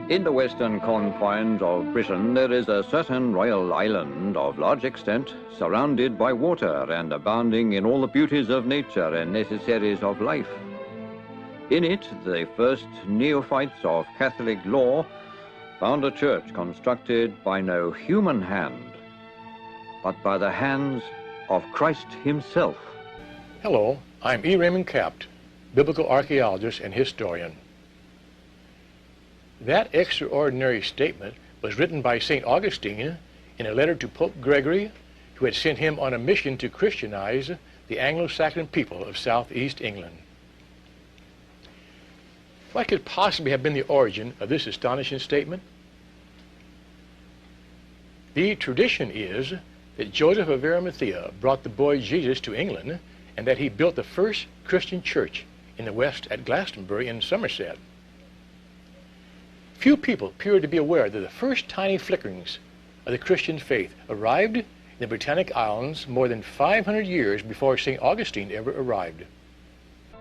In the western confines of Britain, there is a certain royal island of large extent, surrounded by water and abounding in all the beauties of nature and necessaries of life. In it, the first neophytes of Catholic law found a church constructed by no human hand, but by the hands of Christ himself. Hello, I'm Raymond Capt, biblical archaeologist and historian. That extraordinary statement was written by St. Augustine in a letter to Pope Gregory, who had sent him on a mission to Christianize the Anglo-Saxon people of southeast England. What could possibly have been the origin of this astonishing statement? The tradition is that Joseph of Arimathea brought the boy Jesus to England and that he built the first Christian church in the west at Glastonbury in Somerset. Few people appear to be aware that the first tiny flickerings of the Christian faith arrived in the Britannic Islands more than 500 years before St. Augustine ever arrived.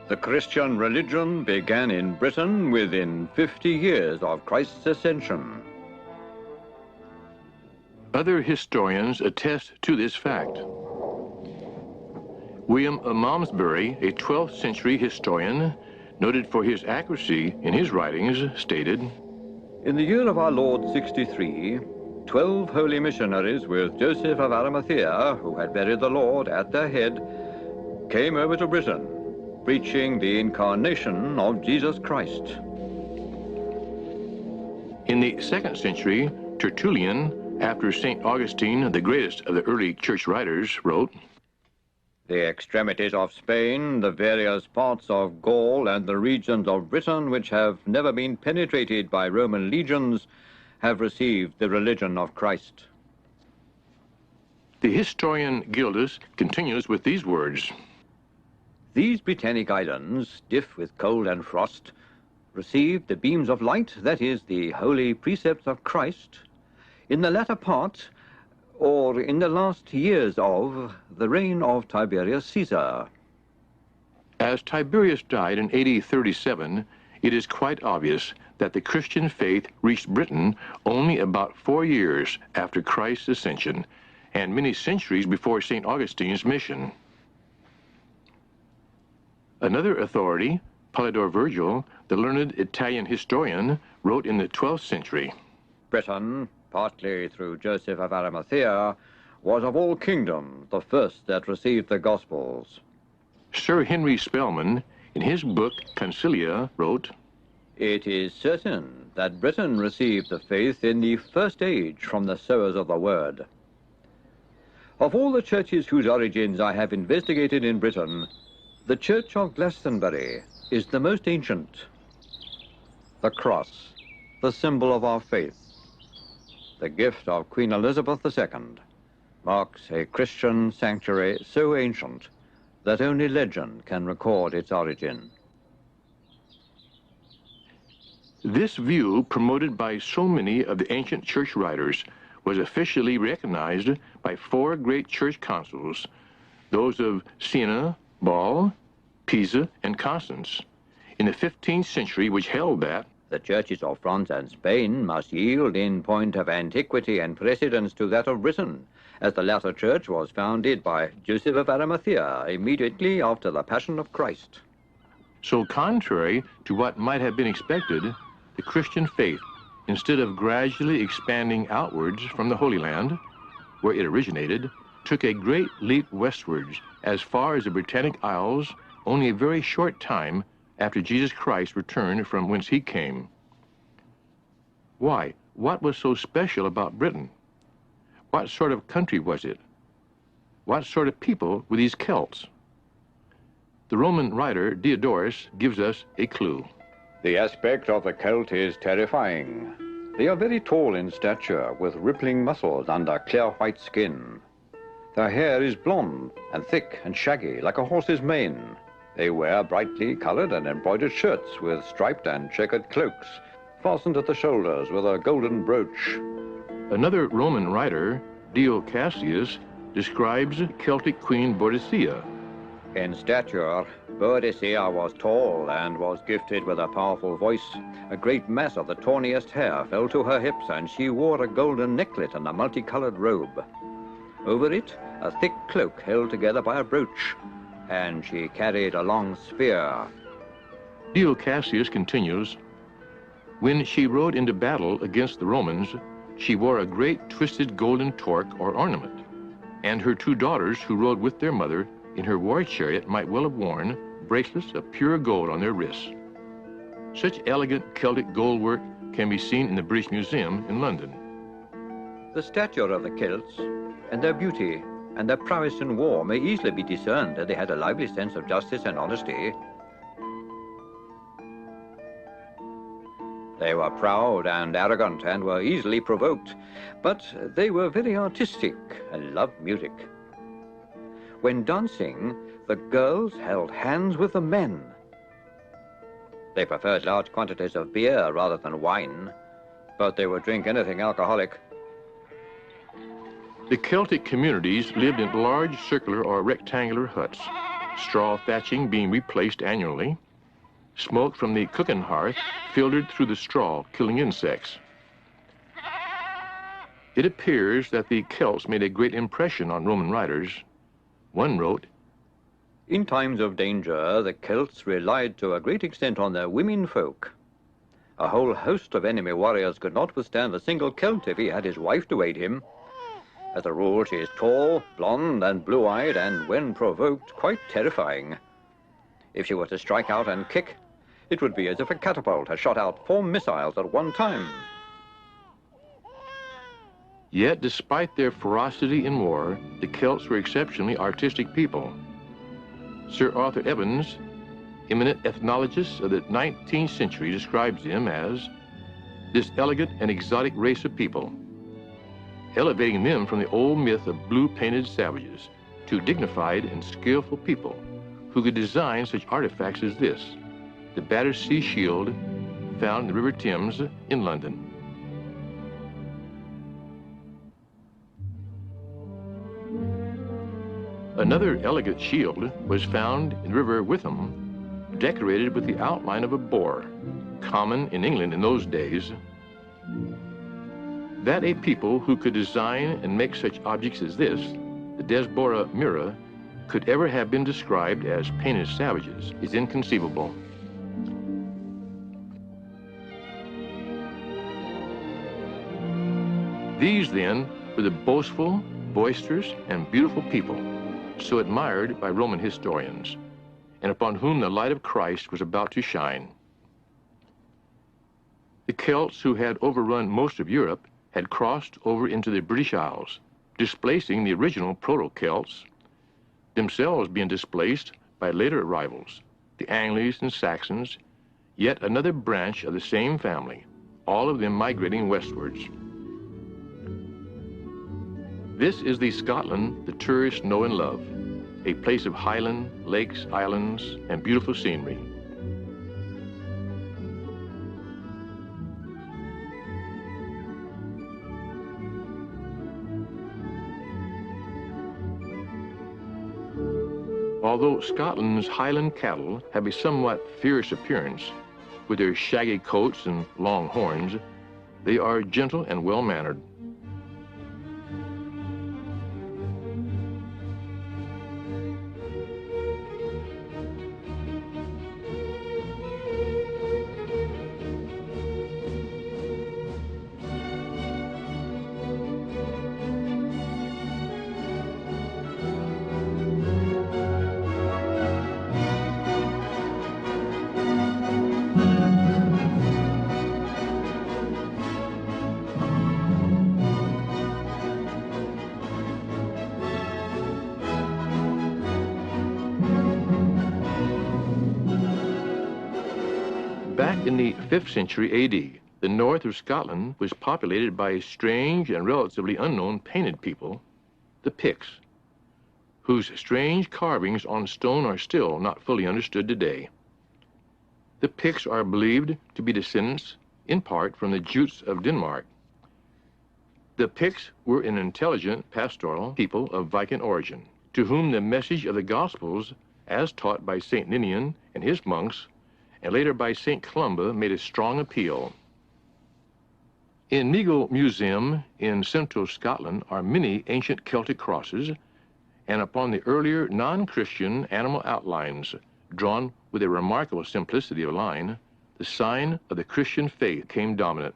The Christian religion began in Britain within 50 years of Christ's ascension. Other historians attest to this fact. William of Malmesbury, a 12th century historian, noted for his accuracy in his writings, stated, In the year of our Lord 63, 12 holy missionaries with Joseph of Arimathea, who had buried the Lord at their head, came over to Britain, preaching the incarnation of Jesus Christ. In the 2nd century, Tertullian, after St. Augustine, the greatest of the early church writers, wrote, The extremities of Spain, the various parts of Gaul, and the regions of Britain which have never been penetrated by Roman legions have received the religion of Christ. The historian Gildas continues with these words, These Britannic islands, stiff with cold and frost, received the beams of light, that is, the holy precepts of Christ, in the latter part, or in the last years of the reign of Tiberius Caesar. As Tiberius died in AD 37, it is quite obvious that the Christian faith reached Britain only about 4 years after Christ's ascension, and many centuries before St. Augustine's mission. Another authority, Polydore Virgil, the learned Italian historian, wrote in the 12th century, Britain, partly through Joseph of Arimathea, was of all kingdoms the first that received the Gospels. Sir Henry Spelman, in his book Concilia, wrote, It is certain that Britain received the faith in the first age from the sowers of the word. Of all the churches whose origins I have investigated in Britain, the Church of Glastonbury is the most ancient. The cross, the symbol of our faith, the gift of Queen Elizabeth II, marks a Christian sanctuary so ancient that only legend can record its origin. This view, promoted by so many of the ancient church writers, was officially recognized by 4 great church councils, those of Siena, Ball, Pisa, and Constance, in the 15th century, which held that the churches of France and Spain must yield in point of antiquity and precedence to that of Britain, as the latter church was founded by Joseph of Arimathea immediately after the Passion of Christ. So contrary to what might have been expected, the Christian faith, instead of gradually expanding outwards from the Holy Land, where it originated, took a great leap westwards as far as the Britannic Isles only a very short time after Jesus Christ returned from whence he came. Why? What was so special about Britain? What sort of country was it? What sort of people were these Celts? The Roman writer Diodorus gives us a clue. The aspect of the Celt is terrifying. They are very tall in stature, with rippling muscles under clear white skin. Their hair is blonde and thick and shaggy, like a horse's mane. They wear brightly colored and embroidered shirts with striped and checkered cloaks, fastened at the shoulders with a golden brooch. Another Roman writer, Dio Cassius, describes Celtic Queen Boadicea. In stature, Boadicea was tall and was gifted with a powerful voice. A great mass of the tawniest hair fell to her hips, and she wore a golden necklet and a multicolored robe. Over it, a thick cloak held together by a brooch, and she carried a long spear. Dio Cassius continues, when she rode into battle against the Romans, she wore a great twisted golden torque or ornament, and her two daughters who rode with their mother in her war chariot might well have worn bracelets of pure gold on their wrists. Such elegant Celtic gold work can be seen in the British Museum in London. The stature of the Celts, and their beauty, and their prowess in war may easily be discerned that they had a lively sense of justice and honesty. They were proud and arrogant and were easily provoked, but they were very artistic and loved music. When dancing, the girls held hands with the men. They preferred large quantities of beer rather than wine, but they would drink anything alcoholic. The Celtic communities lived in large circular or rectangular huts, straw thatching being replaced annually. Smoke from the cooking hearth filtered through the straw, killing insects. It appears that the Celts made a great impression on Roman writers. One wrote, in times of danger, the Celts relied to a great extent on their women folk. A whole host of enemy warriors could not withstand a single Celt if he had his wife to aid him. As a rule, she is tall, blonde, and blue-eyed, and when provoked, quite terrifying. If she were to strike out and kick, it would be as if a catapult had shot out 4 missiles at one time. Yet, despite their ferocity in war, the Celts were exceptionally artistic people. Sir Arthur Evans, eminent ethnologist of the 19th century, describes them as this elegant and exotic race of people, elevating them from the old myth of blue-painted savages to dignified and skillful people who could design such artifacts as this, the Battersea Shield found in the River Thames in London. Another elegant shield was found in the River Witham, decorated with the outline of a boar, common in England in those days. That a people who could design and make such objects as this, the Desbora Mirror, could ever have been described as painted savages is inconceivable. These, then, were the boastful, boisterous, and beautiful people, so admired by Roman historians, and upon whom the light of Christ was about to shine. The Celts, who had overrun most of Europe, had crossed over into the British Isles, displacing the original Proto-Celts, themselves being displaced by later arrivals, the Angles and Saxons, yet another branch of the same family, all of them migrating westwards. This is the Scotland the tourists know and love, a place of highland, lakes, islands, and beautiful scenery. Although Scotland's Highland cattle have a somewhat fierce appearance, with their shaggy coats and long horns, they are gentle and well-mannered. Back in the 5th century AD, the north of Scotland was populated by a strange and relatively unknown painted people, the Picts, whose strange carvings on stone are still not fully understood today. The Picts are believed to be descendants, in part, from the Jutes of Denmark. The Picts were an intelligent, pastoral people of Viking origin, to whom the message of the Gospels as taught by St. Ninian and his monks, and later by St. Columba, made a strong appeal. In Meagle Museum in central Scotland are many ancient Celtic crosses, and upon the earlier non-Christian animal outlines, drawn with a remarkable simplicity of line, the sign of the Christian faith came dominant.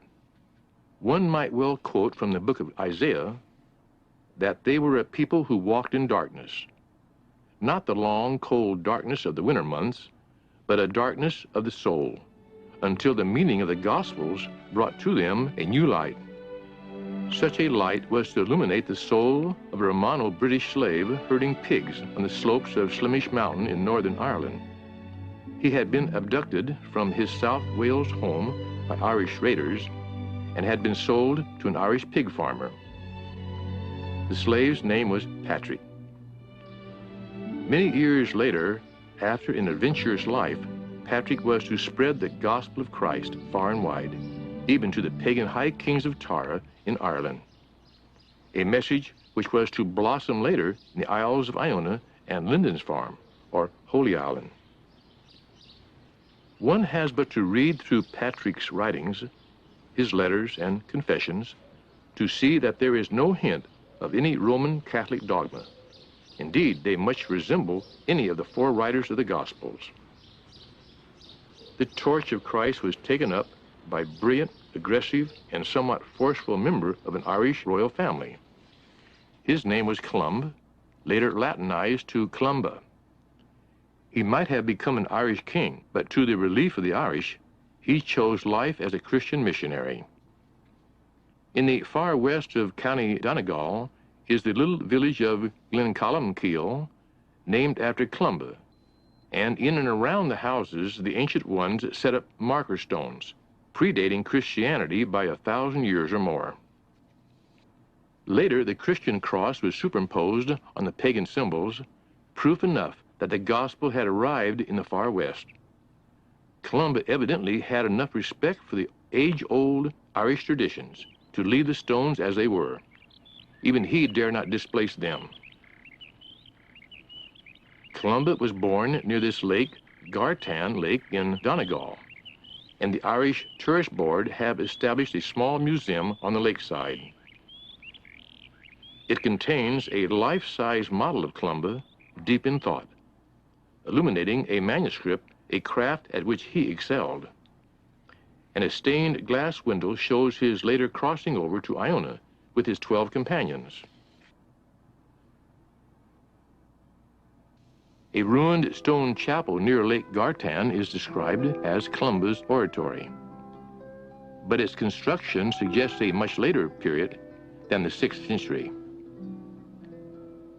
One might well quote from the book of Isaiah that they were a people who walked in darkness, not the long, cold darkness of the winter months, but a darkness of the soul, until the meaning of the Gospels brought to them a new light. Such a light was to illuminate the soul of a Romano-British slave herding pigs on the slopes of Slimish Mountain in Northern Ireland. He had been abducted from his South Wales home by Irish raiders and had been sold to an Irish pig farmer. The slave's name was Patrick. Many years later, after an adventurous life, Patrick was to spread the gospel of Christ far and wide, even to the pagan high kings of Tara in Ireland, a message which was to blossom later in the Isles of Iona and Linden's Farm, or Holy Island. One has but to read through Patrick's writings, his letters and confessions, to see that there is no hint of any Roman Catholic dogma. Indeed, they much resemble any of the four writers of the Gospels. The torch of Christ was taken up by brilliant, aggressive, and somewhat forceful member of an Irish royal family. His name was Columb, later Latinized to Columba. He might have become an Irish king, but to the relief of the Irish, he chose life as a Christian missionary. In the far west of County Donegal is the little village of Glencolumcille, named after Columba, and in and around the houses, the ancient ones set up marker stones, predating Christianity by 1,000 years or more. Later, the Christian cross was superimposed on the pagan symbols, proof enough that the gospel had arrived in the far west. Columba evidently had enough respect for the age-old Irish traditions to leave the stones as they were. Even he dare not displace them. Columba was born near this lake, Gartan Lake in Donegal, and the Irish Tourist Board have established a small museum on the lakeside. It contains a life-size model of Columba, deep in thought, illuminating a manuscript, a craft at which he excelled. And a stained glass window shows his later crossing over to Iona with his 12 companions. A ruined stone chapel near Lake Gartan is described as Columba's oratory, but its construction suggests a much later period than the 6th century.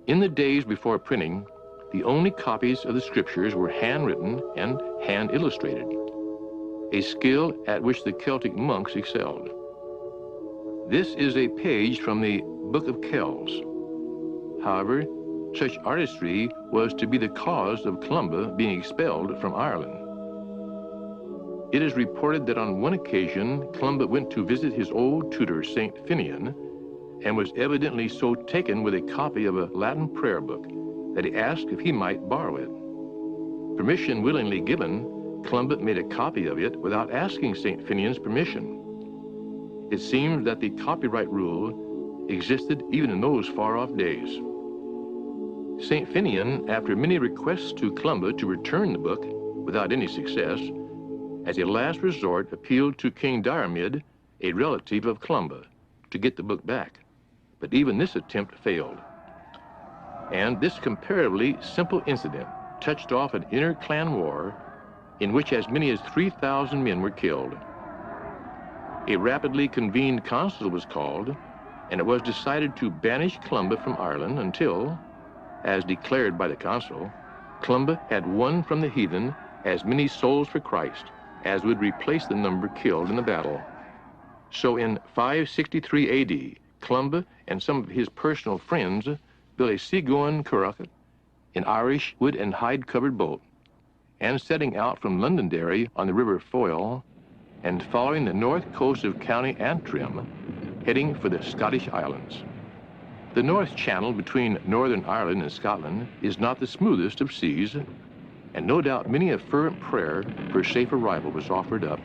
In the days before printing, the only copies of the scriptures were handwritten and hand-illustrated, a skill at which the Celtic monks excelled. This is a page from the Book of Kells. However, such artistry was to be the cause of Columba being expelled from Ireland. It is reported that on one occasion, Columba went to visit his old tutor, St. Finian, and was evidently so taken with a copy of a Latin prayer book that he asked if he might borrow it. Permission willingly given, Columba made a copy of it without asking St. Finian's permission. It seems that the copyright rule existed even in those far-off days. St. Finian, after many requests to Columba to return the book without any success, as a last resort appealed to King Diarmid, a relative of Columba, to get the book back. But even this attempt failed. And this comparatively simple incident touched off an inter-clan war in which as many as 3,000 men were killed. A rapidly convened council was called, and it was decided to banish Columba from Ireland until, as declared by the council, Columba had won from the heathen as many souls for Christ as would replace the number killed in the battle. So in 563 AD, Columba and some of his personal friends built a seagoing curragh, an Irish wood and hide covered boat, and setting out from Londonderry on the River Foyle and following the north coast of County Antrim, heading for the Scottish Islands. The North Channel between Northern Ireland and Scotland is not the smoothest of seas, and no doubt many a fervent prayer for safe arrival was offered up.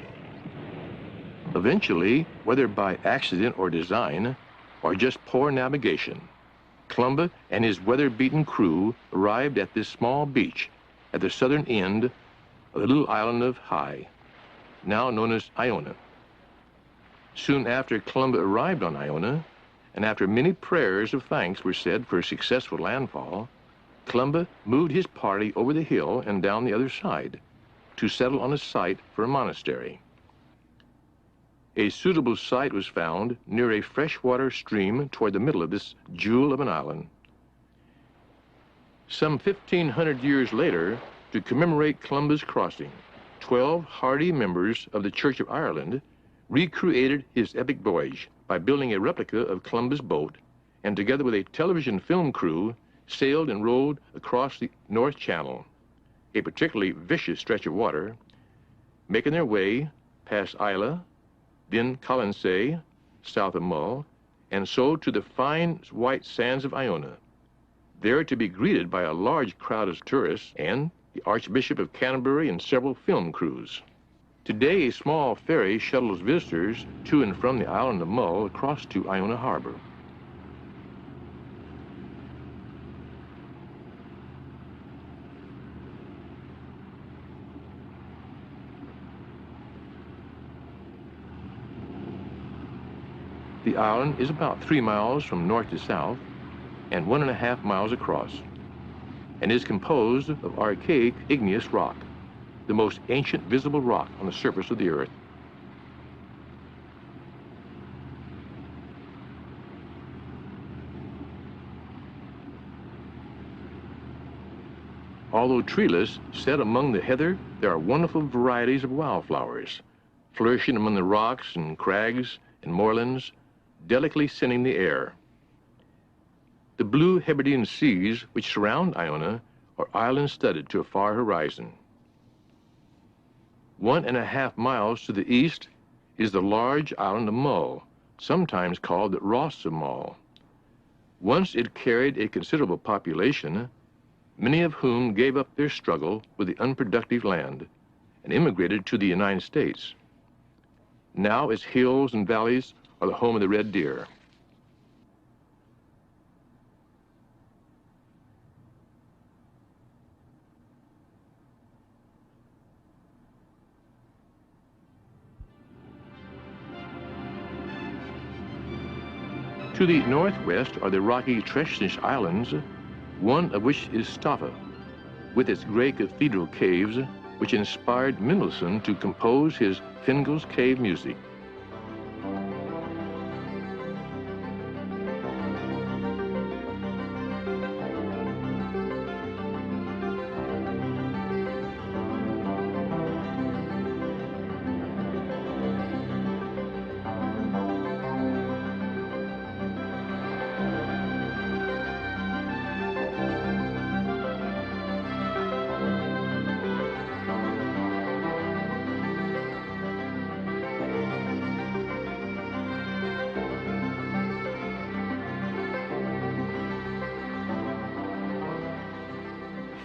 Eventually, whether by accident or design, or just poor navigation, Columba and his weather-beaten crew arrived at this small beach at the southern end of the little island of High, now known as Iona. Soon after Columba arrived on Iona, and after many prayers of thanks were said for a successful landfall, Columba moved his party over the hill and down the other side to settle on a site for a monastery. A suitable site was found near a freshwater stream toward the middle of this jewel of an island. Some 1,500 years later, to commemorate Columba's crossing, 12 hardy members of the Church of Ireland recreated his epic voyage by building a replica of Columba's boat, and together with a television film crew, sailed and rowed across the North Channel, a particularly vicious stretch of water, making their way past Islay, then Colonsay, south of Mull, and so to the fine white sands of Iona, there to be greeted by a large crowd of tourists and the Archbishop of Canterbury and several film crews. Today, a small ferry shuttles visitors to and from the island of Mull across to Iona Harbor. The island is about 3 miles from north to south and 1.5 miles across, and is composed of archaic igneous rock, the most ancient visible rock on the surface of the earth. Although treeless, set among the heather, there are wonderful varieties of wildflowers, flourishing among the rocks and crags and moorlands, delicately scenting the air. The blue Hebridean seas which surround Iona are island-studded to a far horizon. 1.5 miles to the east is the large island of Mull, sometimes called the Ross of Mull. Once it carried a considerable population, many of whom gave up their struggle with the unproductive land and immigrated to the United States. Now its hills and valleys are the home of the red deer. To the northwest are the rocky Tresnish Islands, one of which is Staffa, with its gray cathedral caves, which inspired Mendelssohn to compose his Fingal's Cave music.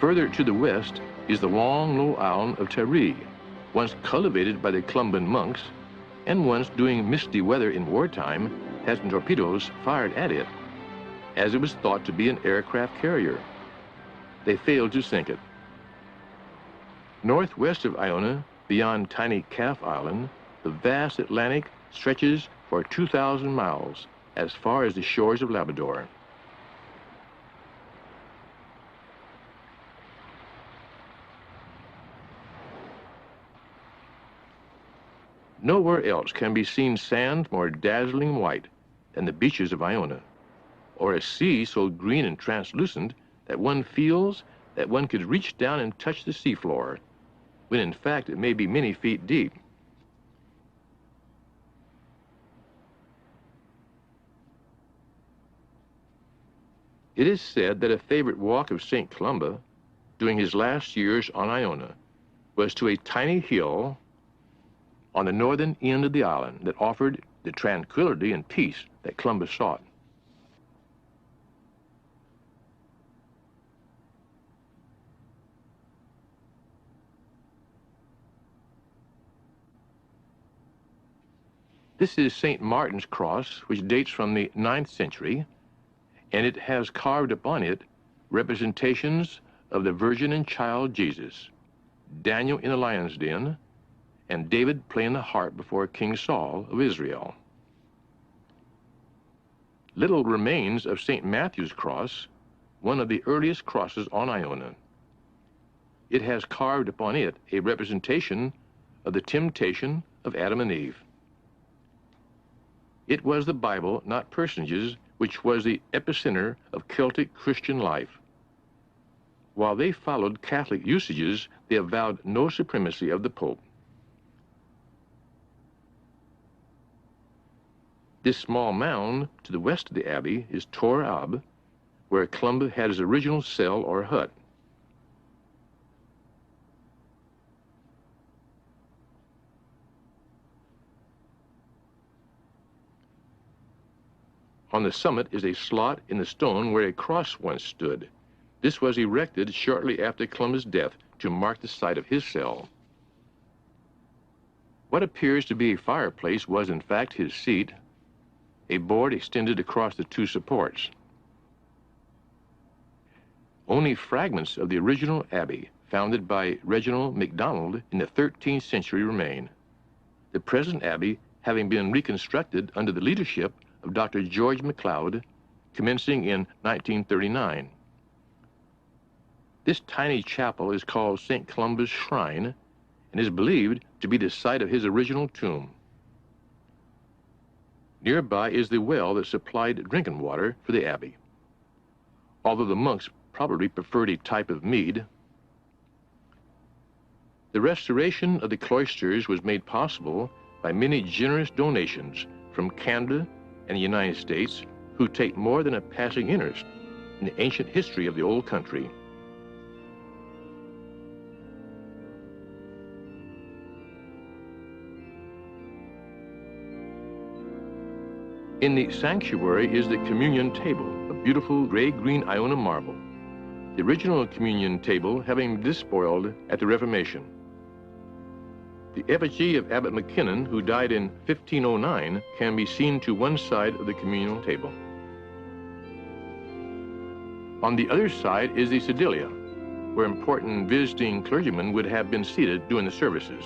Further to the west is the long, low island of Tiree, once cultivated by the Columban monks, and once, during misty weather in wartime, had torpedoes fired at it, as it was thought to be an aircraft carrier. They failed to sink it. Northwest of Iona, beyond tiny Calf Island, the vast Atlantic stretches for 2,000 miles, as far as the shores of Labrador. Nowhere else can be seen sand more dazzling white than the beaches of Iona, or a sea so green and translucent that one feels that one could reach down and touch the seafloor, when in fact it may be many feet deep. It is said that a favorite walk of St. Columba during his last years on Iona was to a tiny hill on the northern end of the island that offered the tranquility and peace that Columba sought. This is St. Martin's cross, which dates from the 9th century, and it has carved upon it representations of the Virgin and Child Jesus, Daniel in the lion's den, and David playing the harp before King Saul of Israel. Little remains of St. Matthew's cross, one of the earliest crosses on Iona. It has carved upon it a representation of the temptation of Adam and Eve. It was the Bible, not personages, which was the epicenter of Celtic Christian life. While they followed Catholic usages, they avowed no supremacy of the Pope. This small mound to the west of the abbey is Tor Ab, where Columba had his original cell or hut. On the summit is a slot in the stone where a cross once stood. This was erected shortly after Columba's death to mark the site of his cell. What appears to be a fireplace was in fact his seat, a board extended across the two supports. Only fragments of the original abbey, founded by Reginald MacDonald in the 13th century, remain. The present abbey having been reconstructed under the leadership of Dr. George MacLeod, commencing in 1939. This tiny chapel is called St. Columba's Shrine and is believed to be the site of his original tomb. Nearby is the well that supplied drinking water for the abbey, although the monks probably preferred a type of mead. The restoration of the cloisters was made possible by many generous donations from Canada and the United States, who take more than a passing interest in the ancient history of the old country. In the sanctuary is the communion table, a beautiful gray-green Iona marble, the original communion table having been despoiled at the Reformation. The effigy of Abbot McKinnon, who died in 1509, can be seen to one side of the communal table. On the other side is the sedilia, where important visiting clergymen would have been seated during the services.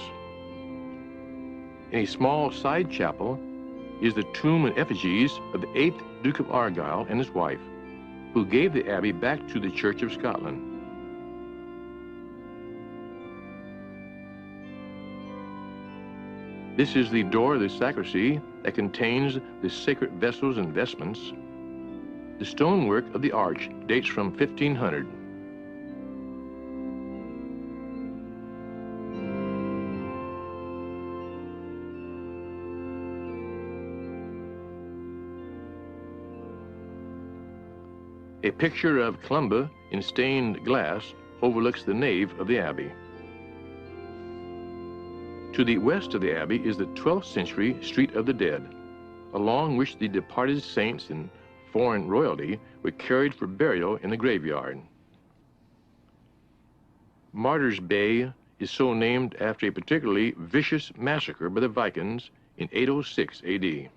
In a small side chapel is the tomb and effigies of the 8th Duke of Argyll and his wife, who gave the abbey back to the Church of Scotland. This is the door of the sacristy that contains the sacred vessels and vestments. The stonework of the arch dates from 1500. A picture of Columba in stained glass overlooks the nave of the abbey. To the west of the abbey is the 12th century Street of the Dead, along which the departed saints and foreign royalty were carried for burial in the graveyard. Martyrs Bay is so named after a particularly vicious massacre by the Vikings in 806 AD.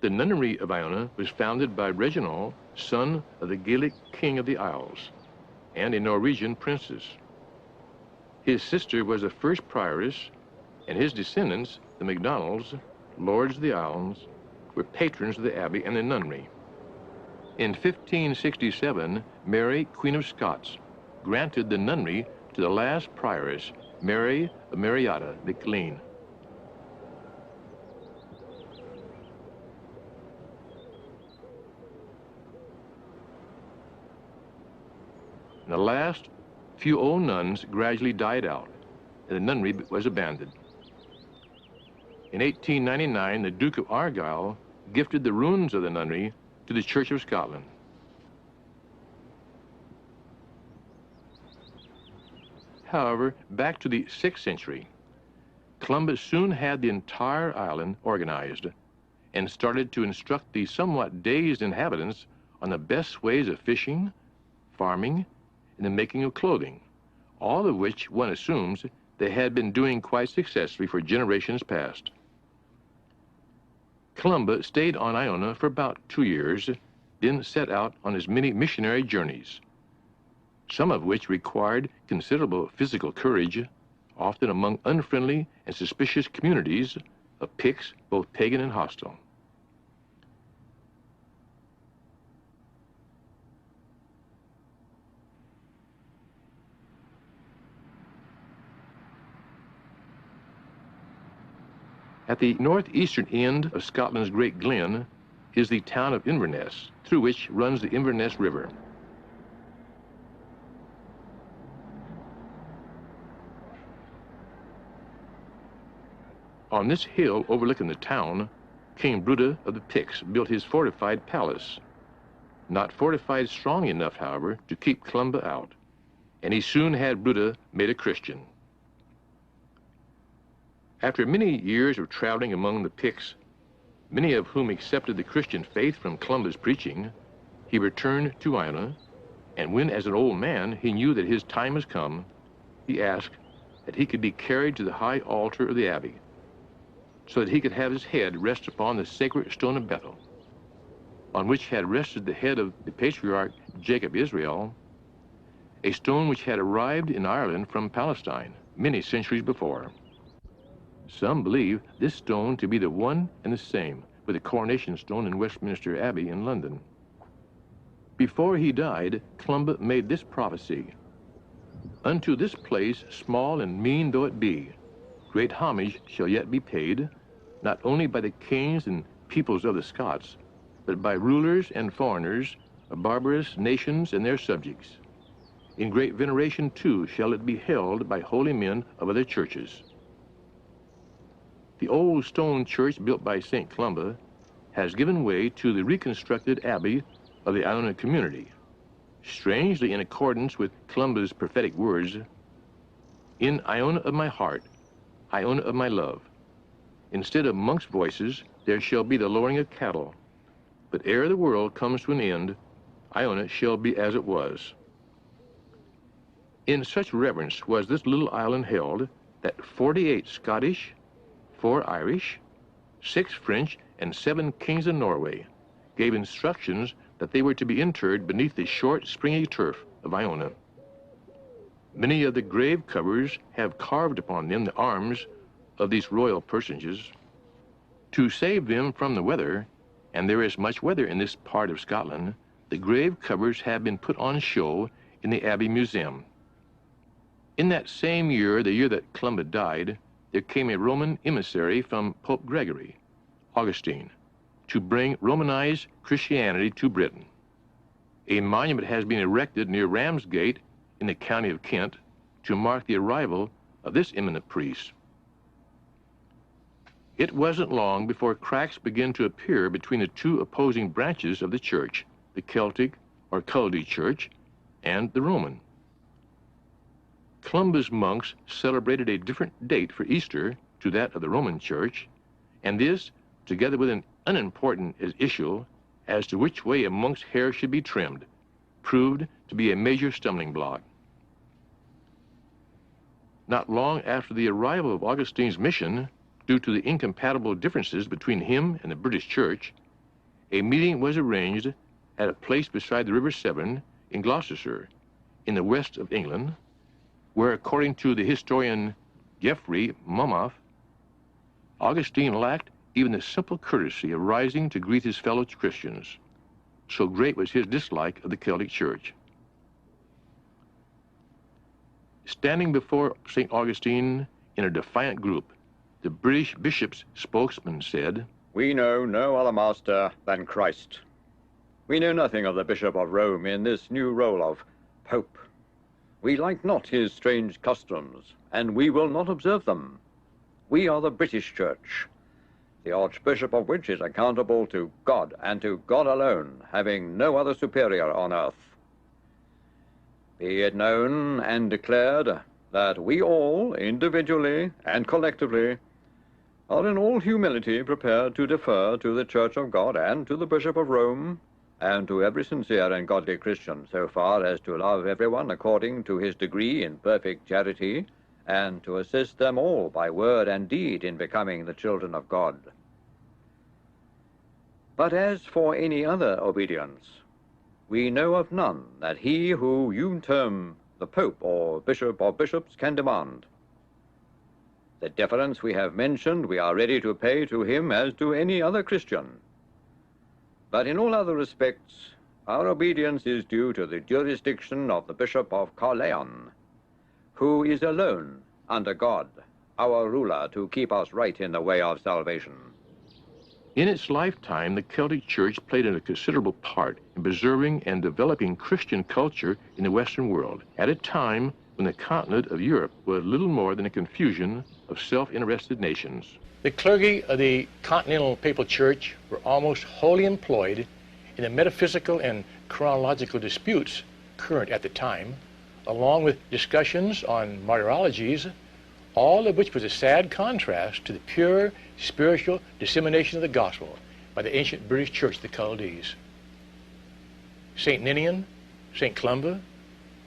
The nunnery of Iona was founded by Reginald, son of the Gaelic king of the Isles, and a Norwegian princess. His sister was the first prioress, and his descendants, the MacDonalds, lords of the Isles, were patrons of the abbey and the nunnery. In 1567, Mary, Queen of Scots, granted the nunnery to the last prioress, Mary of Marietta MacLean. The last few old nuns gradually died out, and the nunnery was abandoned. In 1899, the Duke of Argyll gifted the ruins of the nunnery to the Church of Scotland. However, back to the 6th century, Columbus soon had the entire island organized and started to instruct the somewhat dazed inhabitants on the best ways of fishing, farming, and the making of clothing, all of which one assumes they had been doing quite successfully for generations past. Columba stayed on Iona for about 2 years, then set out on his many missionary journeys, some of which required considerable physical courage, often among unfriendly and suspicious communities of Picts, both pagan and hostile. At the northeastern end of Scotland's Great Glen is the town of Inverness, through which runs the Inverness River. On this hill overlooking the town, King Bruda of the Picts built his fortified palace. Not fortified strong enough, however, to keep Columba out, and he soon had Bruda made a Christian. After many years of traveling among the Picts, many of whom accepted the Christian faith from Columba's preaching, he returned to Iona, and when as an old man he knew that his time was come, he asked that he could be carried to the high altar of the abbey, so that he could have his head rest upon the sacred stone of Bethel, on which had rested the head of the patriarch Jacob Israel, a stone which had arrived in Ireland from Palestine many centuries before. Some believe this stone to be the one and the same with the coronation stone in Westminster Abbey in London. Before he died, Columba made this prophecy: "Unto this place, small and mean though it be, great homage shall yet be paid, not only by the kings and peoples of the Scots, but by rulers and foreigners of barbarous nations and their subjects. In great veneration too shall it be held by holy men of other churches." The old stone church built by St. Columba has given way to the reconstructed abbey of the Iona community, strangely in accordance with Columba's prophetic words: "In Iona of my heart, Iona of my love, instead of monks' voices there shall be the lowing of cattle, but ere the world comes to an end, Iona shall be as it was." In such reverence was this little island held that 48 Scottish, 4 Irish, 6 French, and 7 kings of Norway gave instructions that they were to be interred beneath the short, springy turf of Iona. Many of the grave covers have carved upon them the arms of these royal personages. To save them from the weather, and there is much weather in this part of Scotland, the grave covers have been put on show in the Abbey Museum. In that same year, the year that Columba died, there came a Roman emissary from Pope Gregory, Augustine, to bring Romanized Christianity to Britain. A monument has been erected near Ramsgate in the county of Kent to mark the arrival of this eminent priest. It wasn't long before cracks began to appear between the two opposing branches of the church, the Celtic or Chaldee Church and the Roman. Columba's monks celebrated a different date for Easter to that of the Roman Church, and this, together with an unimportant issue as to which way a monk's hair should be trimmed, proved to be a major stumbling block. Not long after the arrival of Augustine's mission, due to the incompatible differences between him and the British Church, a meeting was arranged at a place beside the River Severn in Gloucestershire, in the west of England, where, according to the historian Geoffrey Monmouth, Augustine lacked even the simple courtesy of rising to greet his fellow Christians. So great was his dislike of the Celtic Church. Standing before St. Augustine in a defiant group, the British bishop's spokesman said, "We know no other master than Christ. We know nothing of the Bishop of Rome in this new role of Pope. We like not his strange customs, and we will not observe them. We are the British Church, the Archbishop of which is accountable to God and to God alone, having no other superior on earth. Be it known and declared that we all, individually and collectively, are in all humility prepared to defer to the Church of God and to the Bishop of Rome, and to every sincere and godly Christian, so far as to love everyone according to his degree in perfect charity, and to assist them all by word and deed in becoming the children of God. But as for any other obedience, we know of none that he who you term the Pope or Bishop or Bishops can demand. The deference we have mentioned we are ready to pay to him as to any other Christian. But in all other respects, our obedience is due to the jurisdiction of the Bishop of Carleon, who is alone under God, our ruler, to keep us right in the way of salvation. In its lifetime, the Celtic Church played a considerable part in preserving and developing Christian culture in the Western world, at a time when the continent of Europe was little more than a confusion of self-interested nations. The clergy of the Continental Papal Church were almost wholly employed in the metaphysical and chronological disputes current at the time, along with discussions on martyrologies, all of which was a sad contrast to the pure spiritual dissemination of the gospel by the ancient British Church of the Chaldees. St. Ninian, St. Columba,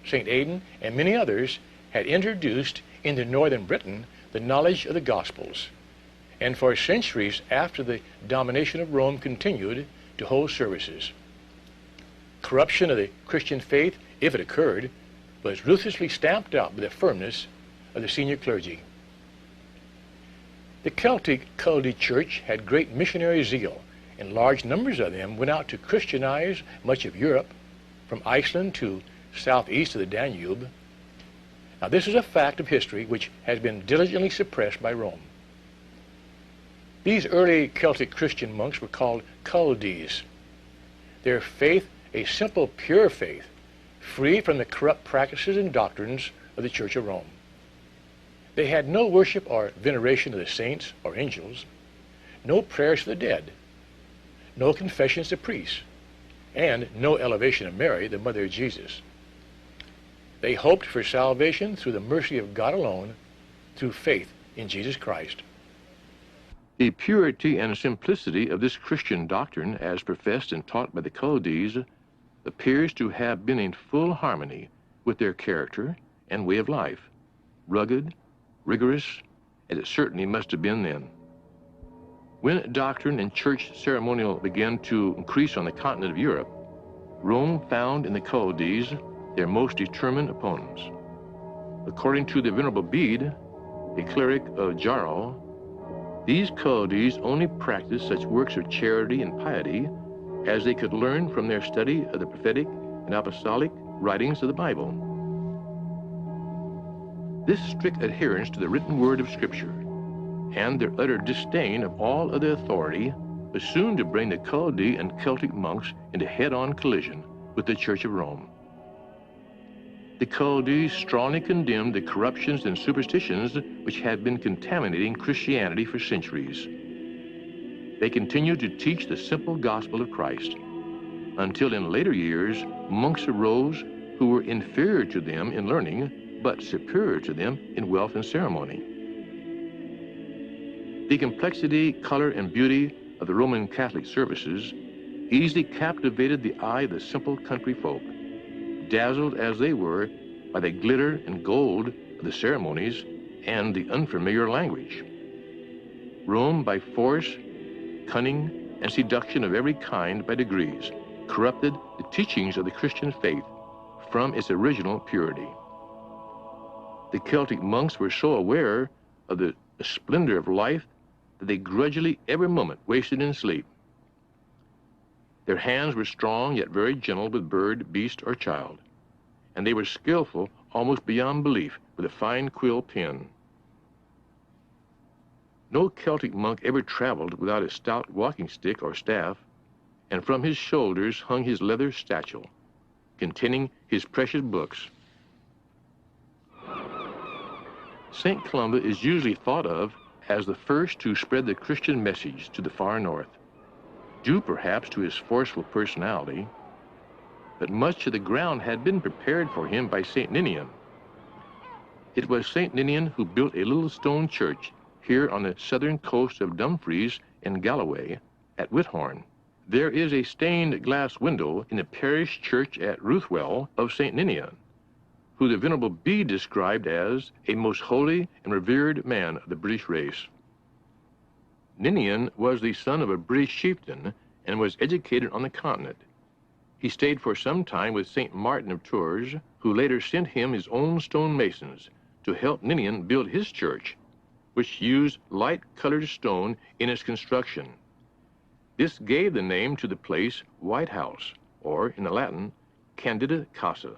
St. Aidan, and many others had introduced into northern Britain the knowledge of the Gospels, and for centuries after the domination of Rome continued to hold services. Corruption of the Christian faith, if it occurred, was ruthlessly stamped out by the firmness of the senior clergy. The Celtic Chaldee Church had great missionary zeal, and large numbers of them went out to Christianize much of Europe, from Iceland to southeast of the Danube. Now, this is a fact of history which has been diligently suppressed by Rome. These early Celtic Christian monks were called Chaldees. Their faith, a simple, pure faith, free from the corrupt practices and doctrines of the Church of Rome. They had no worship or veneration of the saints or angels, no prayers for the dead, no confessions to priests, and no elevation of Mary, the mother of Jesus. They hoped for salvation through the mercy of God alone, through faith in Jesus Christ. The purity and simplicity of this Christian doctrine, as professed and taught by the Chaldees, appears to have been in full harmony with their character and way of life, rugged, rigorous, as it certainly must have been then. When doctrine and church ceremonial began to increase on the continent of Europe, Rome found in the Chaldees their most determined opponents. According to the Venerable Bede, a cleric of Jarrow, these Chaldees only practiced such works of charity and piety as they could learn from their study of the prophetic and apostolic writings of the Bible. This strict adherence to the written word of Scripture and their utter disdain of all other authority was soon to bring the Chaldee and Celtic monks into head-on collision with the Church of Rome. The Chaldees strongly condemned the corruptions and superstitions which had been contaminating Christianity for centuries. They continued to teach the simple gospel of Christ, until in later years monks arose who were inferior to them in learning, but superior to them in wealth and ceremony. The complexity, color, and beauty of the Roman Catholic services easily captivated the eye of the simple country folk, dazzled as they were by the glitter and gold of the ceremonies and the unfamiliar language. Rome, by force, cunning, and seduction of every kind by degrees, corrupted the teachings of the Christian faith from its original purity. The Celtic monks were so aware of the splendor of life that they grudgingly every moment wasted in sleep. Their hands were strong yet very gentle with bird, beast, or child, and they were skillful almost beyond belief with a fine quill pen. No Celtic monk ever traveled without a stout walking stick or staff, and from his shoulders hung his leather satchel, containing his precious books. St. Columba is usually thought of as the first to spread the Christian message to the far north, due perhaps to his forceful personality, but much of the ground had been prepared for him by St. Ninian. It was St. Ninian who built a little stone church here on the southern coast of Dumfries and Galloway at Whithorn. There is a stained glass window in the parish church at Ruthwell of St. Ninian, who the Venerable Bede described as a most holy and revered man of the British race. Ninian was the son of a British chieftain and was educated on the continent. He stayed for some time with St. Martin of Tours, who later sent him his own stonemasons to help Ninian build his church, which used light-colored stone in its construction. This gave the name to the place White House, or in the Latin, Candida Casa.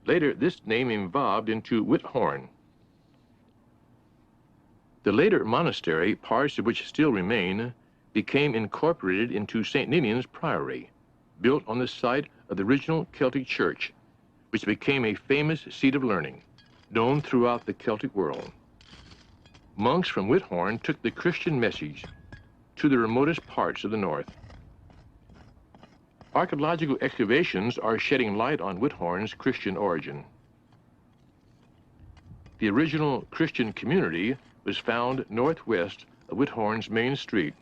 Later, this name evolved into Whithorn. The later monastery, parts of which still remain, became incorporated into St. Ninian's Priory, built on the site of the original Celtic church, which became a famous seat of learning, known throughout the Celtic world. Monks from Whithorn took the Christian message to the remotest parts of the north. Archaeological excavations are shedding light on Whithorn's Christian origin. The original Christian community was found northwest of Whithorn's main street.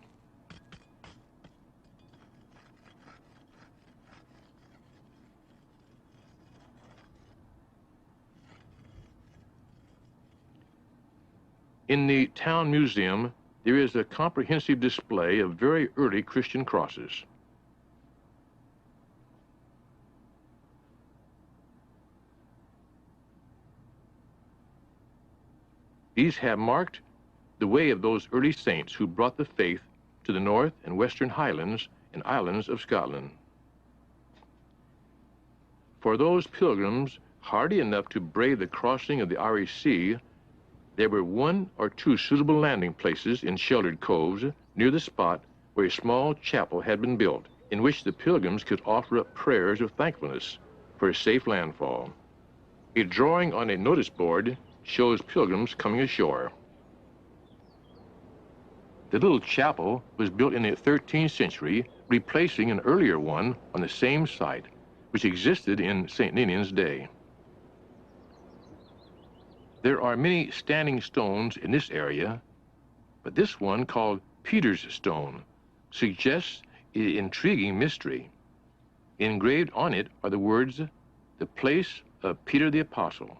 In the town museum, there is a comprehensive display of very early Christian crosses. These have marked the way of those early saints who brought the faith to the north and western highlands and islands of Scotland. For those pilgrims hardy enough to brave the crossing of the Irish Sea, there were 1 or 2 suitable landing places in sheltered coves near the spot where a small chapel had been built, in which the pilgrims could offer up prayers of thankfulness for a safe landfall. A drawing on a notice board shows pilgrims coming ashore. The little chapel was built in the 13th century, replacing an earlier one on the same site, which existed in St. Ninian's day. There are many standing stones in this area, but this one, called Peter's Stone, suggests an intriguing mystery. Engraved on it are the words, "The place of Peter the Apostle."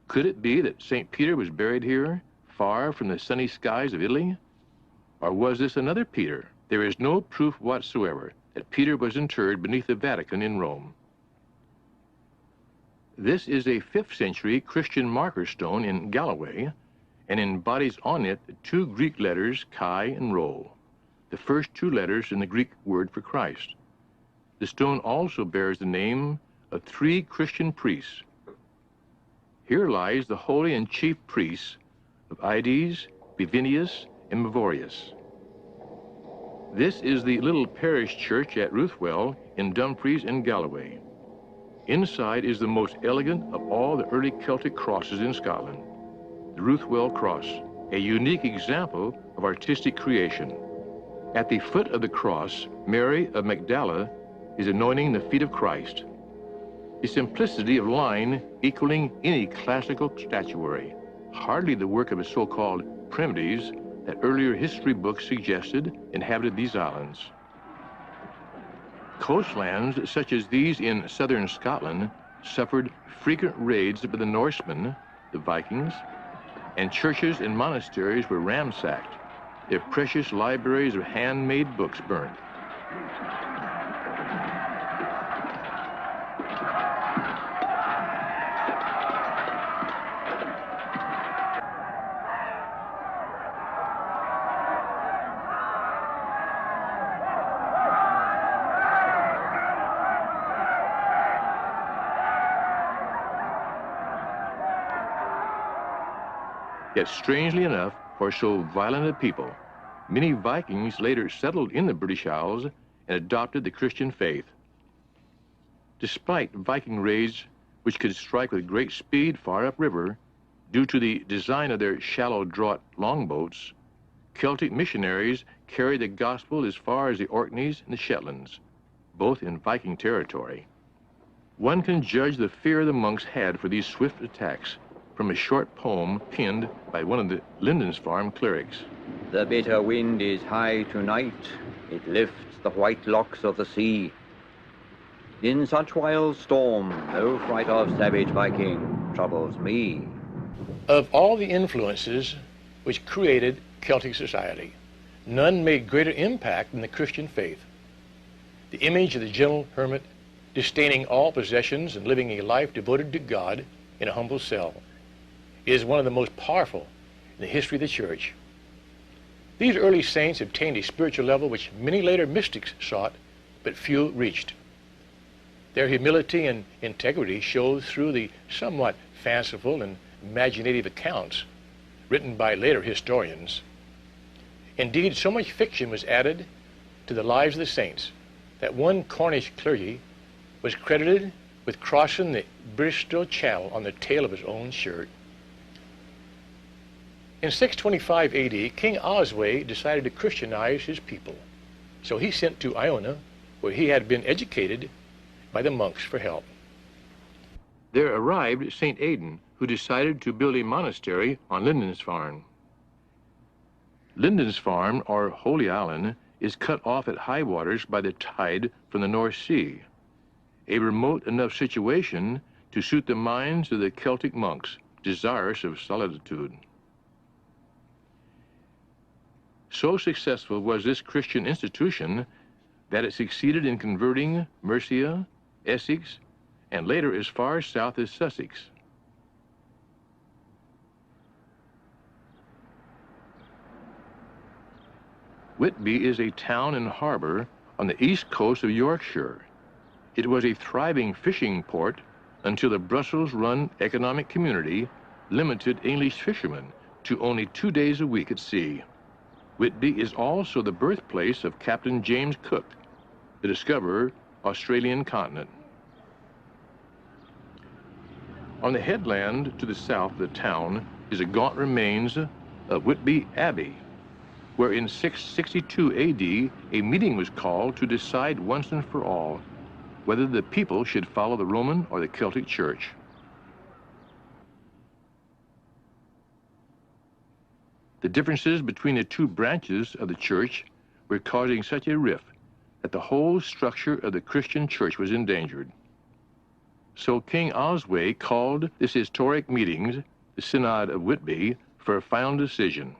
Could it be that St. Peter was buried here, far from the sunny skies of Italy? Or was this another Peter? There is no proof whatsoever that Peter was interred beneath the Vatican in Rome. This is a 5th century Christian marker stone in Galloway, and embodies on it the 2 Greek letters chi and rho, the first 2 letters in the Greek word for Christ. The stone also bears the name of 3 Christian priests. Here lies the holy and chief priests of Ides, Bivinius, and Mavorius. This is the little parish church at Ruthwell in Dumfries and Galloway. Inside is the most elegant of all the early Celtic crosses in Scotland, the Ruthwell Cross, a unique example of artistic creation. At the foot of the cross, Mary of Magdala is anointing the feet of Christ. The simplicity of line equaling any classical statuary, hardly the work of the so-called primitives that earlier history books suggested inhabited these islands. Coastlands such as these in southern Scotland suffered frequent raids by the Norsemen, the Vikings, and churches and monasteries were ransacked, their precious libraries of handmade books burned. Yet strangely enough, for so violent a people, many Vikings later settled in the British Isles and adopted the Christian faith. Despite Viking raids which could strike with great speed far upriver, due to the design of their shallow draught longboats, Celtic missionaries carried the gospel as far as the Orkneys and the Shetlands, both in Viking territory. One can judge the fear the monks had for these swift attacks from a short poem penned by one of the Lindisfarne clerics. The bitter wind is high tonight, it lifts the white locks of the sea. In such wild storm, no fright of savage Viking troubles me. Of all the influences which created Celtic society, none made greater impact than the Christian faith. The image of the gentle hermit, disdaining all possessions and living a life devoted to God in a humble cell, is one of the most powerful in the history of the church. These early saints obtained a spiritual level which many later mystics sought, but few reached. Their humility and integrity shows through the somewhat fanciful and imaginative accounts written by later historians. Indeed, so much fiction was added to the lives of the saints that one Cornish clergy was credited with crossing the Bristol Channel on the tail of his own shirt. In 625 AD, King Oswy decided to Christianize his people, so he sent to Iona, where he had been educated by the monks, for help. There arrived St. Aidan, who decided to build a monastery on Lindisfarne. Lindisfarne, or Holy Island, is cut off at high waters by the tide from the North Sea, a remote enough situation to suit the minds of the Celtic monks, desirous of solitude. So successful was this Christian institution that it succeeded in converting Mercia, Essex, and later as far south as Sussex. Whitby is a town and harbor on the east coast of Yorkshire. It was a thriving fishing port until the Brussels-run economic community limited English fishermen to only 2 days a week at sea. Whitby is also the birthplace of Captain James Cook, the discoverer of the Australian continent. On the headland to the south of the town is the gaunt remains of Whitby Abbey, where in 662 AD a meeting was called to decide once and for all whether the people should follow the Roman or the Celtic Church. The differences between the two branches of the church were causing such a rift that the whole structure of the Christian church was endangered. So King Oswy called this historic meeting, the Synod of Whitby, for a final decision.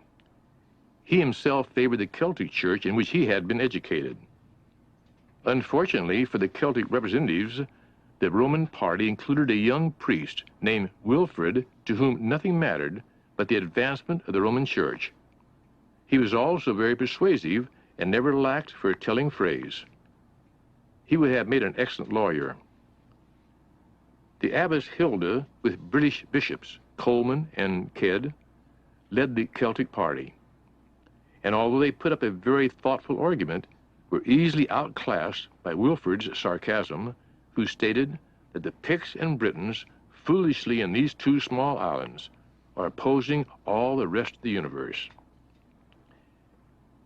He himself favored the Celtic church in which he had been educated. Unfortunately for the Celtic representatives, the Roman party included a young priest named Wilfrid, to whom nothing mattered but the advancement of the Roman Church. He was also very persuasive and never lacked for a telling phrase. He would have made an excellent lawyer. The Abbess Hilda, with British bishops, Coleman and Kidd, led the Celtic party. And although they put up a very thoughtful argument, were easily outclassed by Wilfrid's sarcasm, who stated that the Picts and Britons, foolishly in these two small islands, are opposing all the rest of the universe.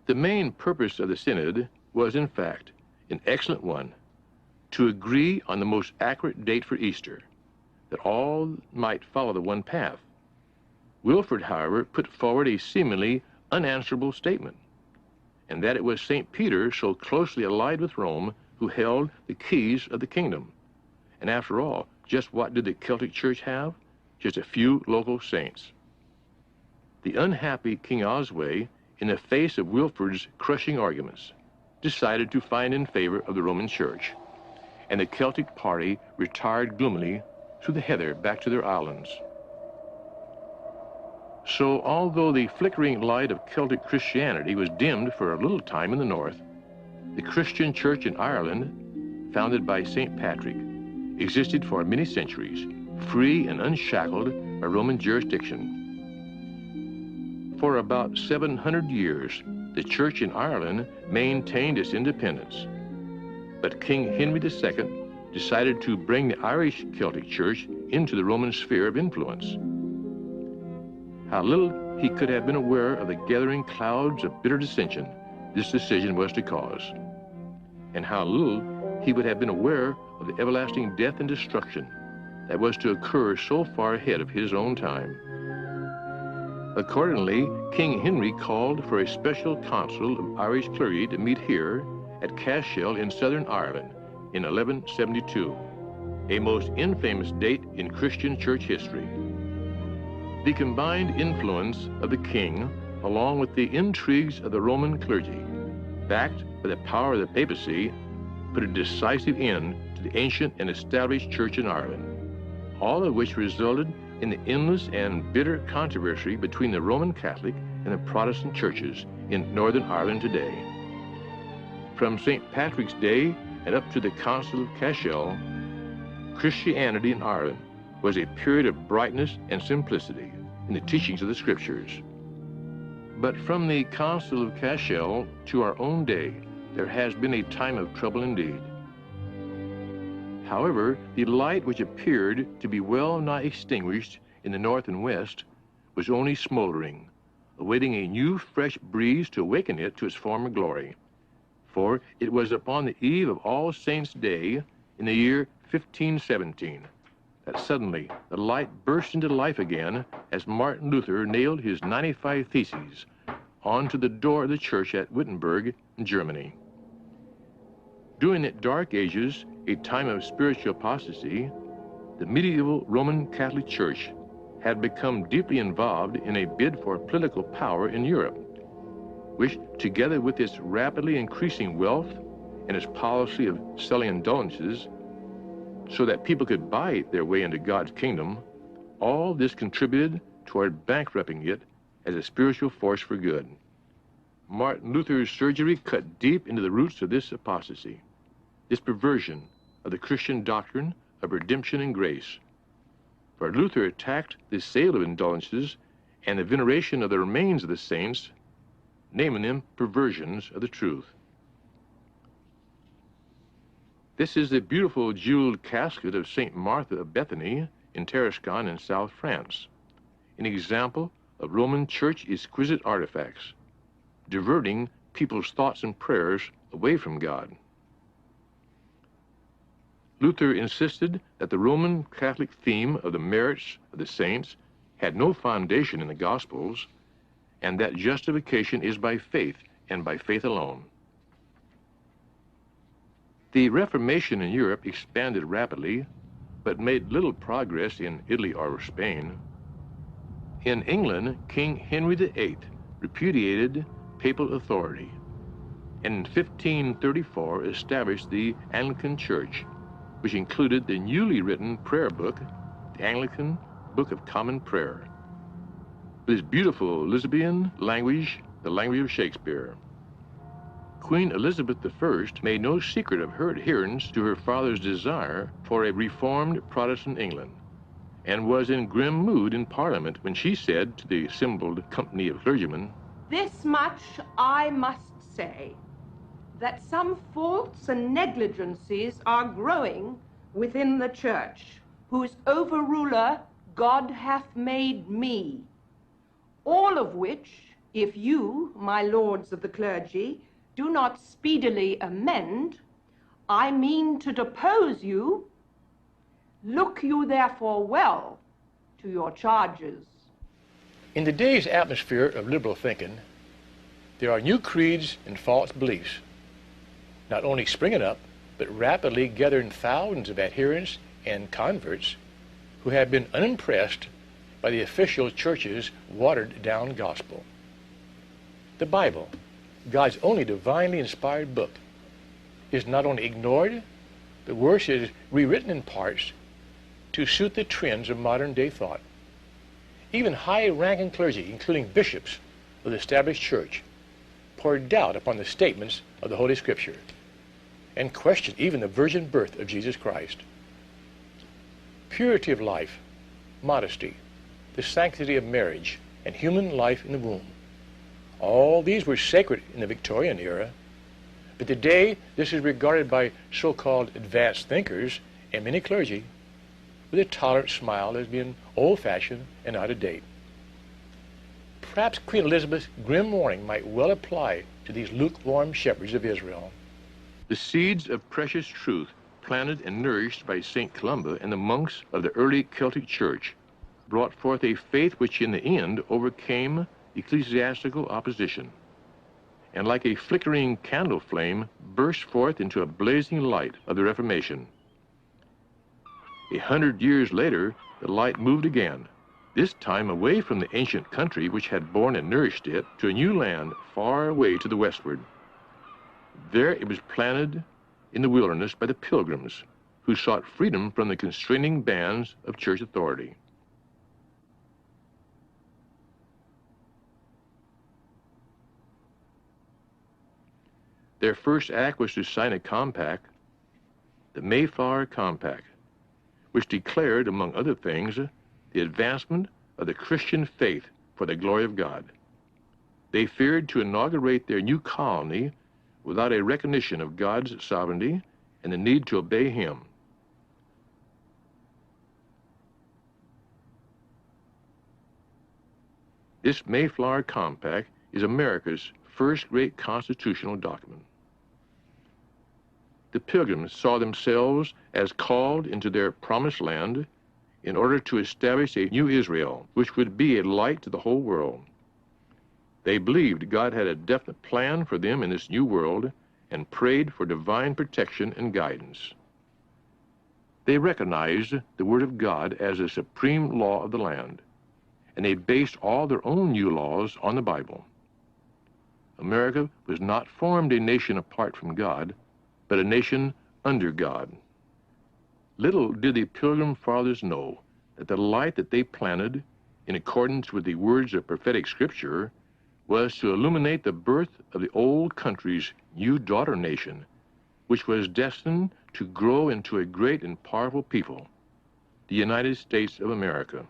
The main purpose of the synod was, in fact, an excellent one, to agree on the most accurate date for Easter, that all might follow the one path. Wilfrid, however, put forward a seemingly unanswerable statement, and that it was St. Peter, so closely allied with Rome, who held the keys of the kingdom. And after all, just what did the Celtic Church have? Just a few local saints. The unhappy King Oswy, in the face of Wilfrid's crushing arguments, decided to find in favor of the Roman Church, and the Celtic party retired gloomily through the heather back to their islands. So, although the flickering light of Celtic Christianity was dimmed for a little time in the north, the Christian church in Ireland, founded by St. Patrick, existed for many centuries, free and unshackled by Roman jurisdiction. For about 700 years, the church in Ireland maintained its independence. But King Henry II decided to bring the Irish Celtic Church into the Roman sphere of influence. How little he could have been aware of the gathering clouds of bitter dissension this decision was to cause, and how little he would have been aware of the everlasting death and destruction that was to occur so far ahead of his own time. Accordingly, King Henry called for a special council of Irish clergy to meet here at Cashel in southern Ireland in 1172, a most infamous date in Christian church history. The combined influence of the king, along with the intrigues of the Roman clergy, backed by the power of the papacy, put a decisive end to the ancient and established church in Ireland, all of which resulted in the endless and bitter controversy between the Roman Catholic and the Protestant churches in Northern Ireland today. From St. Patrick's Day and up to the Council of Cashel, Christianity in Ireland was a period of brightness and simplicity in the teachings of the Scriptures. But from the Council of Cashel to our own day, there has been a time of trouble indeed. However, the light which appeared to be well nigh extinguished in the north and west was only smoldering, awaiting a new fresh breeze to awaken it to its former glory. For it was upon the eve of All Saints' Day in the year 1517 that suddenly the light burst into life again as Martin Luther nailed his 95 Theses onto the door of the church at Wittenberg in Germany. During the Dark Ages, a time of spiritual apostasy, the medieval Roman Catholic Church had become deeply involved in a bid for political power in Europe, which, together with its rapidly increasing wealth and its policy of selling indulgences so that people could buy their way into God's kingdom, all this contributed toward bankrupting it as a spiritual force for good. Martin Luther's surgery cut deep into the roots of this apostasy, this perversion of the Christian doctrine of redemption and grace. For Luther attacked the sale of indulgences and the veneration of the remains of the saints, naming them perversions of the truth. This is the beautiful jeweled casket of St. Martha of Bethany in Tarascon in South France, an example of Roman Church exquisite artifacts, diverting people's thoughts and prayers away from God. Luther insisted that the Roman Catholic theme of the merits of the saints had no foundation in the Gospels, and that justification is by faith and by faith alone. The Reformation in Europe expanded rapidly, but made little progress in Italy or Spain. In England, King Henry VIII repudiated papal authority, and in 1534 established the Anglican Church, which included the newly written prayer book, the Anglican Book of Common Prayer, with its beautiful Elizabethan language, the language of Shakespeare. Queen Elizabeth I made no secret of her adherence to her father's desire for a reformed Protestant England, and was in grim mood in Parliament when she said to the assembled company of clergymen, "This much I must say, that some faults and negligencies are growing within the church, whose overruler God hath made me, all of which, if you, my lords of the clergy, do not speedily amend, I mean to depose you. Look you therefore well to your charges." In today's atmosphere of liberal thinking, there are new creeds and false beliefs, not only springing up, but rapidly gathering thousands of adherents and converts who have been unimpressed by the official church's watered-down gospel. The Bible, God's only divinely inspired book, is not only ignored, but worse, is rewritten in parts to suit the trends of modern-day thought. Even high-ranking clergy, including bishops of the established church, pour doubt upon the statements of the Holy Scripture and question even the virgin birth of Jesus Christ. Purity of life, modesty, the sanctity of marriage, and human life in the womb, all these were sacred in the Victorian era, but today this is regarded by so-called advanced thinkers and many clergy with a tolerant smile as being old-fashioned and out of date. Perhaps Queen Elizabeth's grim warning might well apply to these lukewarm shepherds of Israel. The seeds of precious truth planted and nourished by St. Columba and the monks of the early Celtic Church brought forth a faith which in the end overcame ecclesiastical opposition, and like a flickering candle flame burst forth into a blazing light of the Reformation. 100 years later, the light moved again, this time away from the ancient country which had borne and nourished it to a new land far away to the westward. There it was planted in the wilderness by the pilgrims who sought freedom from the constraining bands of church authority. Their first act was to sign a compact, the Mayflower Compact, which declared, among other things, the advancement of the Christian faith for the glory of God. They feared to inaugurate their new colony without a recognition of God's sovereignty and the need to obey Him. This Mayflower Compact is America's first great constitutional document. The Pilgrims saw themselves as called into their promised land in order to establish a new Israel, which would be a light to the whole world. They believed God had a definite plan for them in this new world and prayed for divine protection and guidance. They recognized the Word of God as the supreme law of the land, and they based all their own new laws on the Bible. America was not formed a nation apart from God, but a nation under God. Little did the Pilgrim Fathers know that the light that they planted, in accordance with the words of prophetic scripture, was to illuminate the birth of the old country's new daughter nation, which was destined to grow into a great and powerful people, the United States of America.